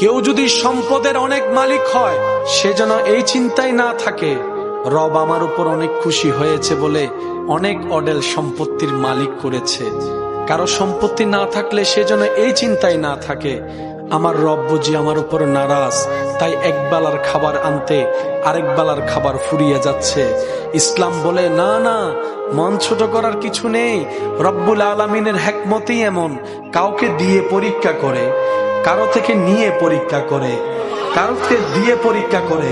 কেউ যদি সম্পদের অনেক মালিক হয়, সে যেন এই চিন্তায় না থাকে রব আমার উপর অনেক খুশি হয়েছে বলে অনেক অডেল সম্পত্তির মালিক করেছে। কারো সম্পত্তি না থাকলে সে যেন এই চিন্তায় না থাকে আমার রব বুঝি আমার উপর নারাজ, তাই এক বেলার খাবার আনতে আরেক বেলার খাবার ফুরিয়ে যাচ্ছে। ইসলাম বলে না না, মন ছোট করার কিছু নেই। রব্বুল আলামিনের হিকমতই এমন, কাউকে দিয়ে পরীক্ষা করে, কারো থেকে নিয়ে পরীক্ষা করে, কাউকে দিয়ে পরীক্ষা করে,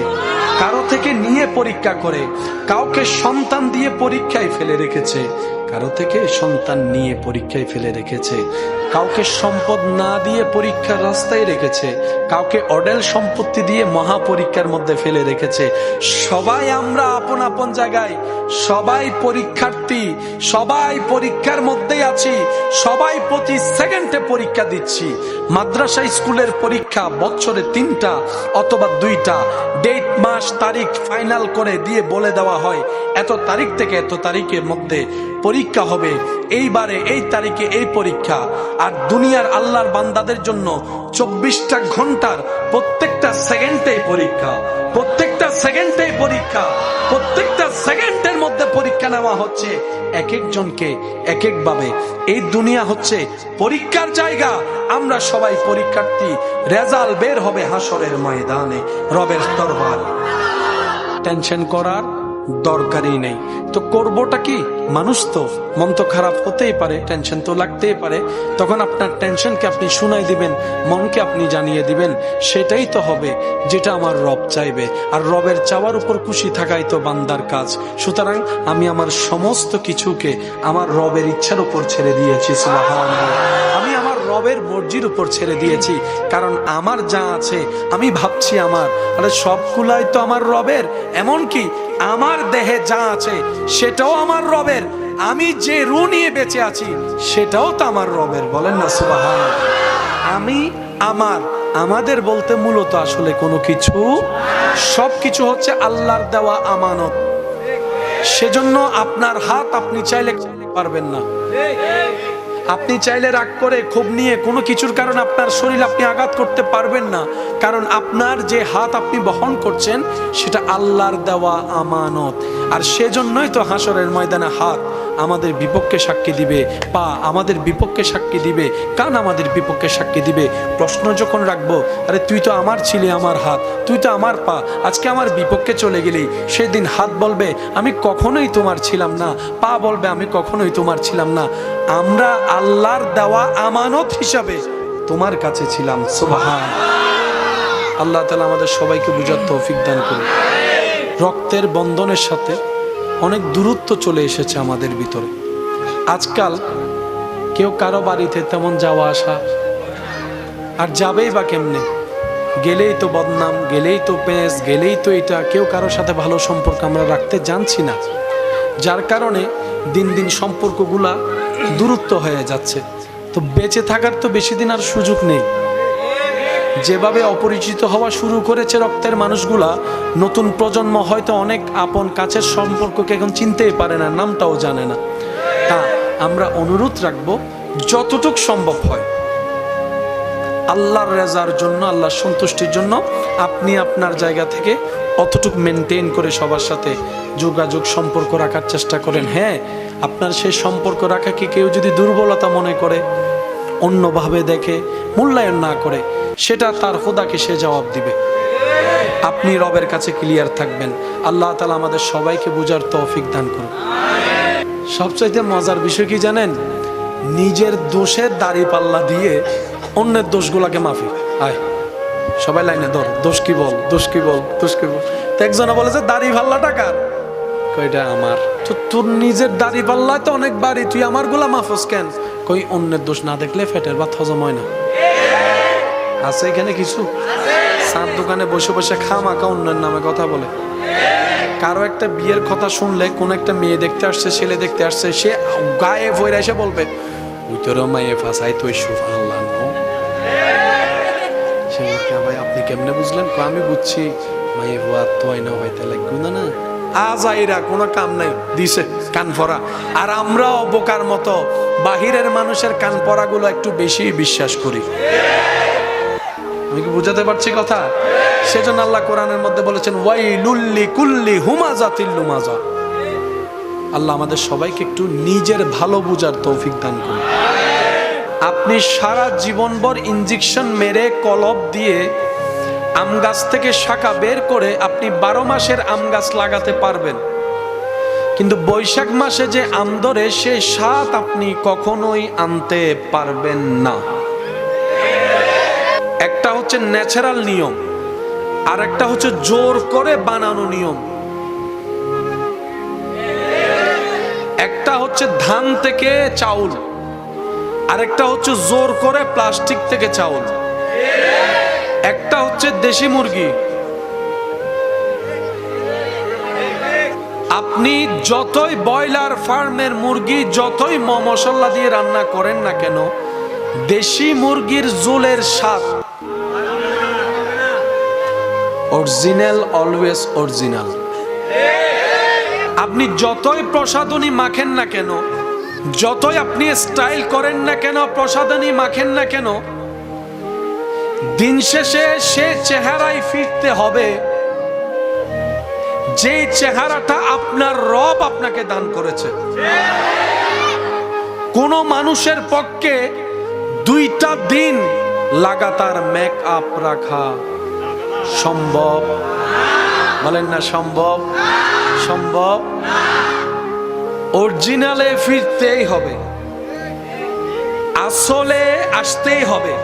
কারো থেকে নিয়ে পরীক্ষা করে। কাউকে সন্তান দিয়ে পরীক্ষায় ফেলে রেখেছে, কারো থেকে সন্তান নিয়ে পরীক্ষায় ফেলে রেখেছে। কাউকে সম্পদ না দিয়ে পরীক্ষার রাস্তায় রেখেছে, কাউকে অডেল সম্পত্তি দিয়ে মহা পরীক্ষার মধ্যে ফেলে রেখেছে। সবাই আমরা আপন আপন জায়গায়, সবাই পরীক্ষার্থী, সবাই পরীক্ষার মধ্যেই আছি, সবাই প্রতি সেকেন্ডে পরীক্ষা দিচ্ছি। মাদ্রাসা স্কুলের পরীক্ষা বছরে 3টা অথবা 2টা ডেট, মাস, তারিখ ফাইনাল করে দিয়ে বলে দেওয়া হয় এত তারিখ থেকে এত তারিখের মধ্যে পরীক্ষা হবে, এইবারে এই তারিখে এই পরীক্ষা। আর দুনিয়ার আল্লাহর বান্দাদের জন্য 24টা ঘন্টার প্রত্যেকটা সেকেন্ডে পরীক্ষা, প্রত্যেকটা সেকেন্ডে পরীক্ষা, প্রত্যেকটা সেকেন্ডের মধ্যে পরীক্ষা নেওয়া হচ্ছে এক একজনকে এক এক ভাবে। এই দুনিয়া হচ্ছে পরীক্ষার জায়গা, আমরা সবাই পরীক্ষার্থী। রেজাল্ট বের হবে হাসরের ময়দানে রবের দরবারে। টেনশন করার দরকারই নেই। তো করবোটা কি? মানুষ তো, মন তো খারাপ হতেই পারে, টেনশন তো লাগতেই পারে। তখন আপনার টেনশনকে আপনি শুনাই দিবেন, মনকে আপনি জানিয়ে দিবেন, সেটাই তো হবে যেটা আমার রব চাইবে। আর রবের চাওয়ার উপর খুশি থাকাই তো বান্দার কাজ। সুতরাং আমি আমার সমস্ত কিছুকে আমার রবের ইচ্ছার উপর ছেড়ে দিয়েছি। সুবহানাল্লাহ, আমি আমার রবের মর্জির উপর ছেড়ে দিয়েছি। কারণ আমার যা আছে আমি ভাবছি আমার, আরে সবগুলাই তো আমার রবের। এমনকি আমার দেহে যা আছে সেটাও আমার রবের। আমি যে রু নিয়ে বেঁচে আছি সেটাও তো আমার রবের। বলেন না সুবহানাল্লাহ। আমি, আমার, আমাদের বলতে মূলত আসলে কোনো কিছু, সবকিছু হচ্ছে আল্লাহর দেওয়া আমানত। সেজন্য আপনার হাত আপনি চাইলে পারবেন না, আপনি চাইলে রাগ করে ক্ষোভ নিয়ে কোনো কিছুর কারণে আপনার শরীর আপনি আঘাত করতে পারবেন না। কারণ আপনার যে হাত আপনি বহন করছেন সেটা আল্লাহর দেওয়া আমানত। আর সেজন্যই তো হাসরের ময়দানে হাত আমাদের বিপক্ষে সাক্ষী দিবে, পা আমাদের বিপক্ষে সাক্ষী দিবে, কান আমাদের বিপক্ষে সাক্ষী দিবে। প্রশ্ন যখন রাখবো, আরে তুই তো আমার ছিলি, আমার হাত, তুই তো আমার পা, আজকে আমার বিপক্ষে চলে গেলি। সেদিন হাত বলবে আমি কখনোই তোমার ছিলাম না, পা বলবে আমি কখনোই তোমার ছিলাম না। আমরা আল্লাহর দেওয়া আমানত হিসাবে তোমার কাছে ছিলাম। সুবহানাল্লাহ। আল্লাহ তাআলা আমাদের সবাইকে বুঝার তৌফিক দান করুন। রক্তের বন্ধনের সাথে অনেক দূরত্ব চলে এসেছে আমাদের ভিতরে। আজকাল কেউ কারো বাড়িতে তেমন যাওয়া আসা, আর যাবেই বা কেমনে? গেলেই তো বদনাম, গেলেই তো পেঁচ, গেলেই তো এটা, কেউ কারোর সাথে ভালো সম্পর্ক আমরা রাখতে জানছি না। যার কারণে দিন দিন সম্পর্কগুলা দূরত্ব হয়ে যাচ্ছে। তো বেঁচে থাকার তো বেশি দিন আর সুযোগ নেই। যেভাবে অপরিচিত হওয়া শুরু করেছে রক্তের মানুষগুলা, নতুন প্রজন্ম হয়তো অনেক আপন কাছের সম্পর্ককে এখন চিনতেই পারে না, নামটাও জানে না। তা আমরা অনুরোধ রাখবো যতটুক সম্ভব হয় আল্লাহর রেজার জন্য, আল্লাহর সন্তুষ্টির জন্য আপনি আপনার জায়গা থেকে অতটুক মেনটেন করে সবার সাথে যোগাযোগ সম্পর্ক রাখার চেষ্টা করেন। হ্যাঁ, আপনার সেই সম্পর্ক রাখাকে কেউ যদি দুর্বলতা মনে করে, অন্যভাবে দেখে, মূল্যায়ন না করে, সেটা তার খোদাকে সে জবাব দিবে। আপনি রবের কাছে ক্লিয়ার থাকবেন। আল্লাহ তাআলা আমাদের সবাইকে বুঝার তৌফিক দান করুন। সবচাইতে মজার বিষয় কি জানেন? নিজের দোষের দাড়ি পাল্লা দিয়ে অন্যের দোষগুলাকে মাফি। আয় সবাই লাইনে ধর, দোষ কি বল, দোষ কি বল, দোষ কি বল। তো একজনে বলে যে দাড়ি পাল্লাটা কার? কইটা আমার। তো তোর নিজের দাড়ি পাল্লায় তো অনেক বাড়ি, তুই আমার গুলা মাফস কেন? কই অন্যের দোষ না দেখলে পেটের ভাত হজম হয় না। আছে এখানে কিছু চার দোকানে বসে বসে খামাখা অন্যের নামে কথা বলে। কারো একটা বিয়ের কথা শুনলে, কোন একটা মেয়ে দেখতে আসছে, ছেলে দেখতে আসছে, সে গায়ে ভরে এসে বলবে ওই তোর মায়ে ফাঁসাই তুই সুবহানাল্লাহ। ভাই আপনি কেমনে বুঝলেন? আমি বুঝছি মায়ে ভুয়া তো না হইতে লাগবে না। না আজাইরা কোনো কাম নাই, দিছে কান পরা। আর আমরাও বোকার মতো বাহিরের মানুষের কান পরাগুলো একটু বেশি বিশ্বাস করি। আমি কি বুঝাতে পারছি কথা? সেজন্য আল্লাহ কোরআনের মধ্যে বলেছেন ওয়াইলুল লিকুল্লি হুমাযাতিল লুমাযা। আল্লাহ আমাদের সবাইকে একটু নিজের ভালো বুঝার তৌফিক দান করুন। আপনি সারা জীবনভর ইনজেকশন মেরে কলব দিয়ে আম গাছ থেকে শাখা বের করে আপনি 12 মাসের আম গাছ লাগাতে পারবেন, কিন্তু বৈশাখ মাসে যে আম ধরে সে স্বাদ আপনি কখনোই আনতে পারবেন না। একটা হচ্ছে ন্যাচারাল নিয়ম, আর একটা হচ্ছে জোর করে বানানো নিয়ম। একটা হচ্ছে ধান থেকে চাউল, আরেকটা হচ্ছে জোর করে প্লাস্টিক থেকে চাউল। একটা হচ্ছে দেশি মুরগি। আপনি যতই ব্রয়লার ফার্মের মুরগি যতই মশলা দিয়ে রান্না করেন না কেন, দেশি মুরগির ঝোলের স্বাদ অরিজিনাল, অলওয়েজ অরিজিনাল। আপনি যতই প্রসাধনী মাখেন না কেন, যতই আপনি স্টাইল করেন না কেন, প্রসাধনী মাখেন না কেন, দিন শেষে সে চেহারায় ফিরতে হবে যে চেহারাটা আপনার রব আপনাকে দান করেছে। কোন মানুষের পক্ষে 2টা দিন লাগাতার মেকআপ রাখা সম্ভব? বলেন না সম্ভব? সম্ভব। অরিজিনালে ফিরতেই হবে, আসলে আসতেই হবে,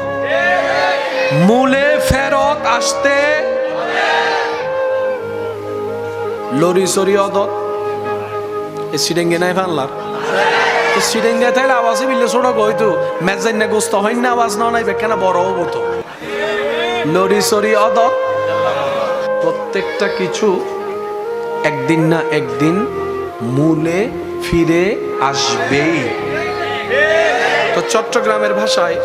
মূলে ফেরত আসতে। লরি সরি অদত এ সিডেঙ্গে নাই ফানলার তো সিডেঙ্গে তাইলে আওয়াজে বিলে ছোট গইতো মেজাইন না গোস্ত হয় না, আওয়াজ না নাই বেখানা বড় হবো তো। লরি সরি অদত, প্রত্যেকটা কিছু একদিন না একদিন মূলে ফিরে আসবেই। তো চট্টগ্রামের ভাষায়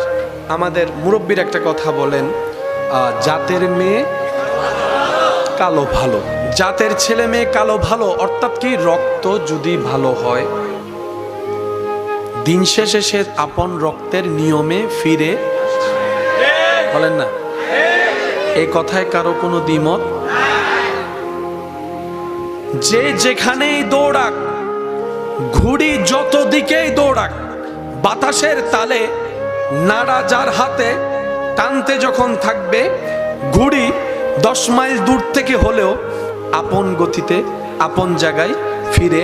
আমাদের মুরব্বীর একটা কথা বলেন, জাতের মেয়ে কালো ভালো, জাতের ছেলে মেয়ে কালো ভালো। অর্থাৎ কি, রক্ত যদি ভালো হয় দিন শেষে সে আপন রক্তের নিয়মে ফিরে। বলেন না এই কথায় কারো কোনো দ্বিমত? যে যেখানেই দৌড়াক, ঘুড়ি যত দিকেই দৌড়াক, বাতাসের তালে নাড়া যার হাতে, টানতে যখন থাকবে ঘুড়ি 10 মাইল দূর থেকে হলেও আপন গতিতে আপন জায়গায় ফিরে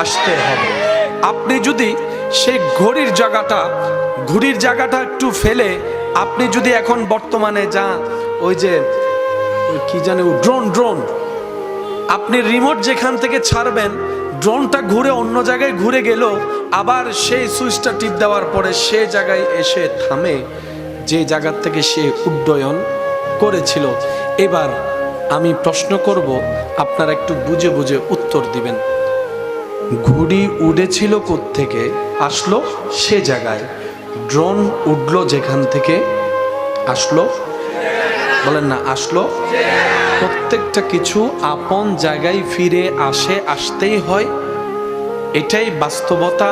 আসতে হবে। আপনি যদি সেই ঘুড়ির জায়গাটা একটু ফেলে আপনি যদি এখন বর্তমানে ওই যে কি জানে ড্রোন, আপনি রিমোট যেখান থেকে ছাড়বেন ড্রোনটা ঘুরে অন্য জায়গায় ঘুরে গেল, আবার সেই সুইচটা টিপ দেওয়ার পরে সে জায়গায় এসে থামে যে জায়গা থেকে সে উড্ডয়ন করেছিল। এবার আমি প্রশ্ন করব, আপনারা একটু বুঝে বুঝে উত্তর দিবেন। ঘুড়ি উড়েছিল কোত্থেকে, আসলো সে জায়গায়। ড্রোন উঠলো যেখান থেকে, আসলো। বলেন না আসলো। প্রত্যেকটা কিছু আপন জায়গায় ফিরে আসে, আসতেই হয়। এটাই বাস্তবতা,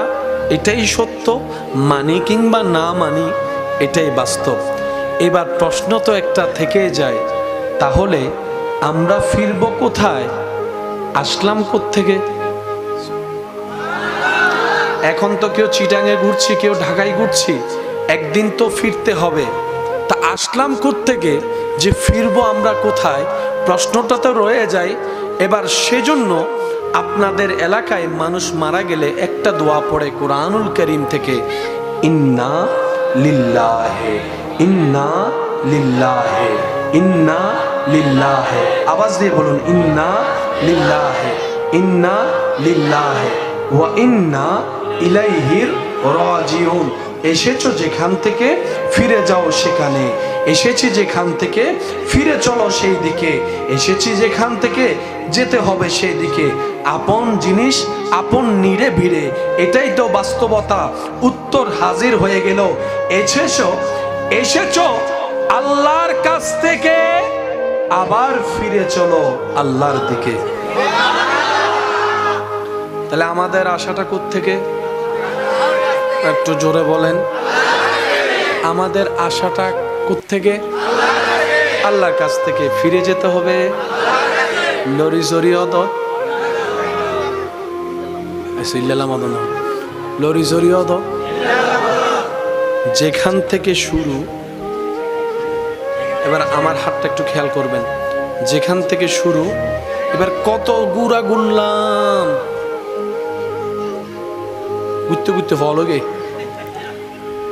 এটাই সত্য। মানি কিংবা না মানি, এটাই বাস্তব। এবার প্রশ্ন তো একটা থেকে যায়, তাহলে আমরা ফিরবো কোথায়? আসলাম কোত্থেকে? এখন তো কেউ চিটাঙে ঘুরছি, কেউ ঢাকায় ঘুরছি, একদিন তো ফিরতে হবে। তা আসলাম কোত্থেকে, যে ফিরবো আমরা কোথায়? প্রশ্নটা তো রয়ে যায়। এবার সেজন্য আপনাদের এলাকায় মানুষ মারা গেলে একটা দোয়া পড়ে কুরআনুল কারীম থেকে, ইন্না লিল্লাহি ইন্না লিল্লাহি ইন্না লিল্লাহি। আওয়াজ দিয়ে বলুন, ইন্না লিল্লাহি ইন্না লিল্লাহি ওয়া ইন্না ইলাইহির রাজিউন। এসেছো যেখান থেকে ফিরে যাও সেখানে, এসেছি যেখান থেকে ফিরে চলো সেই দিকে, এসেছি যেখান থেকে যেতে হবে সেই দিকে। আপন জিনিস আপন নিরে ভিড়ে, এটাই তো বাস্তবতা। উত্তর হাজির হয়ে গেল। এসেছো আল্লাহর কাছ থেকে, আবার ফিরে চলো আল্লাহর দিকে। তাহলে আমাদের আশাটা কোত্থেকে? একটু জোরে বলেন, আমাদের আশাটা কোত্থেকে? আল্লাহর কাছ থেকে ফিরে যেতে হবে লরি জরিয়ত লরি জরিয়ত যেখান থেকে শুরু। এবার আমার হাতটা একটু খেয়াল করবেন, যেখান থেকে শুরু এবার কত গুড়া গুনলাম, ঘুরতে ঘুরতে ফলো গে,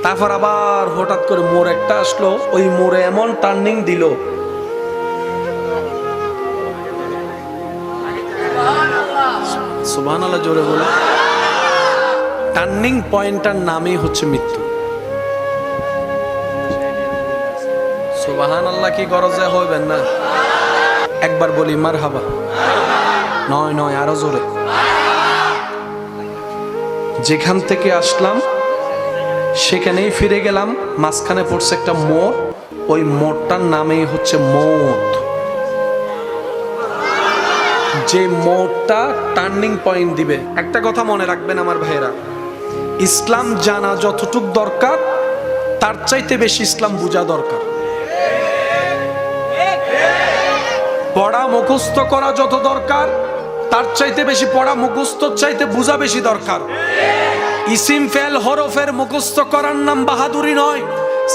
তারপর আবার হঠাৎ করে মোড় একটা আসলো, ওই মোড়ে এমন টার্নিং দিল, সুবহানাল্লাহ জোরে বলে। টার্নিং পয়েন্টটার নামই হচ্ছে মৃত্যু। সুবহানাল্লাহ কি গরজে হইবেন না? একবার বলি মারহাবা। নয় নয়, আরো জোরে। যেখান থেকে আসলাম সেখানেই ফিরে গেলাম, মাঝখানে পড়ছে একটা মোড়, ওই মোড়টার নামেই হচ্ছে মওত। যে মোড়টা টার্নিং পয়েন্ট দিবে। একটা কথা মনে রাখবেন আমার ভাইয়েরা, ইসলাম জানা যতটুক দরকার তার চাইতে বেশি ইসলাম বোঝা দরকার। পড়া মুখস্থ করা যত দরকার তার চাইতে বেশি পড়া মুখস্থ চাইতে বোঝা বেশি দরকার। ইসিম ফেল হরফের মুখস্থ করার নাম বাহাদুরি নয়,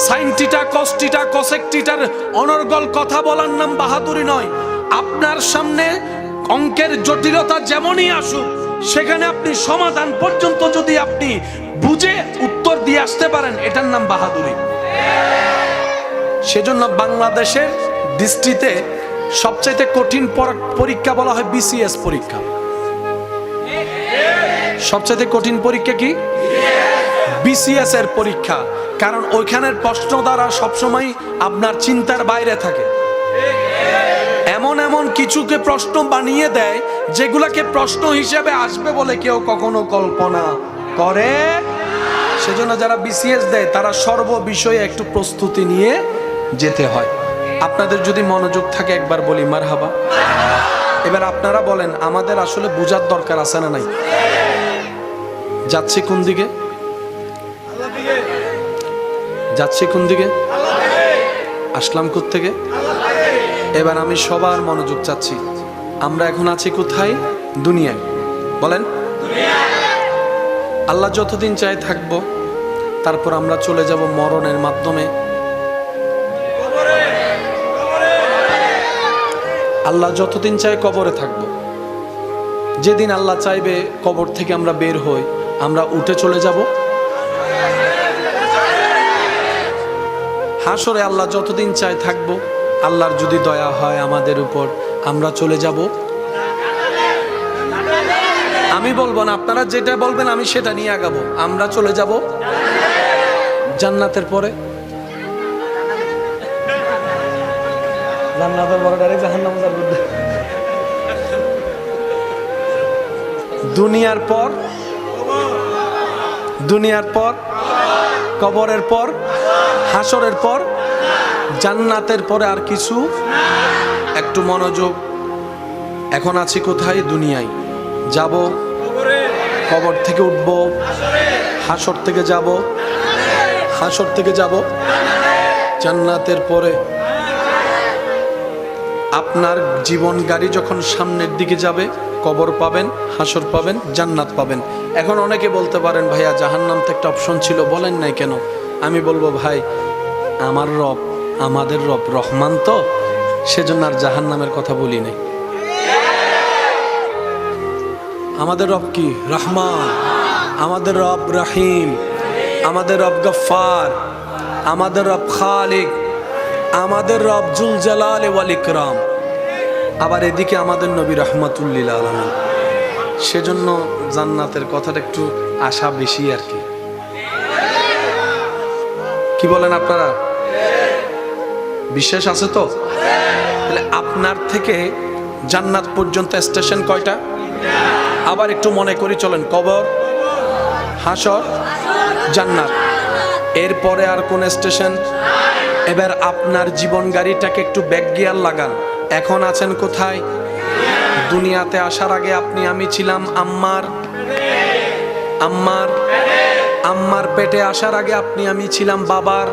সাইন টিটা কস টিটা কসেক টিটার অনর্গল কথা বলার নাম বাহাদুরি নয়। আপনার সামনে অঙ্কের জটিলতা যেমনই আসুক, সেখানে আপনি সমাধান পর্যন্ত যদি আপনি বুঝে উত্তর দিয়ে আসতে পারেন, এটার নাম বাহাদুরি। সেজন্য বাংলাদেশের দৃষ্টিতে সবচাইতে কঠিন পরীক্ষা বলা হয় বিসিএস পরীক্ষা। সবচাইতে কঠিন পরীক্ষা কি? বিসিএস এর পরীক্ষা। কারণ ওইখানের প্রশ্ন দ্বারা সবসময় আপনার চিন্তার বাইরে থাকে। এমন এমন কিছুকে প্রশ্ন বানিয়ে দেয় যেগুলাকে প্রশ্ন হিসেবে আসবে বলে কেউ কখনো কল্পনা করে। সেজন্য যারা বিসিএস দেয় তারা সর্ব বিষয়ে একটু প্রস্তুতি নিয়ে যেতে হয়। আপনাদের যদি মনোযোগ থাকে একবার বলি মারহাবা। এবার আপনারা বলেন, আমাদের আসলে বোঝার দরকার আছে না নাই? যাচ্ছি কোন দিকে? যাচ্ছি কোন দিকে? আসলাম কোত্থেকে? এবার আমি সবার মনোযোগ চাচ্ছি। আমরা এখন আছি কোথায়? দুনিয়ায়। বলেন আল্লাহ যতদিন চাই থাকবো, তারপর আমরা চলে যাব মরণের মাধ্যমে। আল্লাহ যতদিন চাই কবরে থাকব। যেদিন আল্লাহ চাইবে কবর থেকে আমরা বের হই, আমরা উঠে চলে যাব হাসরে। আল্লাহ যতদিন চাই থাকবো, আল্লাহর যদি দয়া হয় আমাদের উপর, আমরা চলে যাব। আমি বলবো না, আপনারা যেটা বলবেন আমি সেটা নিয়ে আগাবো। আমরা চলে যাব জান্নাতের পরে। জান্নাতের পরে ডাইরেক্ট জাহান্নাম যাবে। দুনিয়ার পর, দুনিয়ার পর কবরের পর, হাসরের পর, জান্নাতের পরে আর কিছু। একটু মনোযোগ। এখন আছি কোথায়? দুনিয়ায়। যাব কবর থেকে উঠব, হাসর থেকে যাব, হাসর থেকে যাব জান্নাতের পরে। আপনার জীবন গাড়ি যখন সামনের দিকে যাবে, কবর পাবেন, হাসর পাবেন, জান্নাত পাবেন। এখন অনেকে বলতে পারেন, ভাইয়া জাহান্নাম তো একটা অপশন ছিল, বলেন নাই কেন? আমি বলবো, ভাই আমার রব, আমাদের রব রহমান, তো সেজন্য আর জাহান্নামের কথা বলি নাই। আমাদের রব কি? রহমান। আমাদের রব রহিম, আমাদের রব গফফার, আমাদের রব খালিক, আমাদের রব জুল জালাল ওয়াল ইকরাম। আবার এদিকে আমাদের নবী রাহমাতুল লিল আলামিন। সেজন্য জান্নাতের কথাটা একটু আশা বেশি আর কি। কি বলেন আপনারা? বিশ্বাস আছে তো? তাহলে আপনার থেকে জান্নাত পর্যন্ত স্টেশন কয়টা? আবার একটু মনে করি চলেন। কবর, হাসর, জান্নাত। এরপরে আর কোন স্টেশন? এবার আপনার জীবন গাড়িটাকে একটু ব্যাক গিয়ার লাগান। এখন আছেন কোথায়? দুনিয়াতে আসার আগে আপনি আমি ছিলাম আম্মার, আম্মার, আম্মার পেটে আসার আগে আপনি আমি ছিলাম বাবার।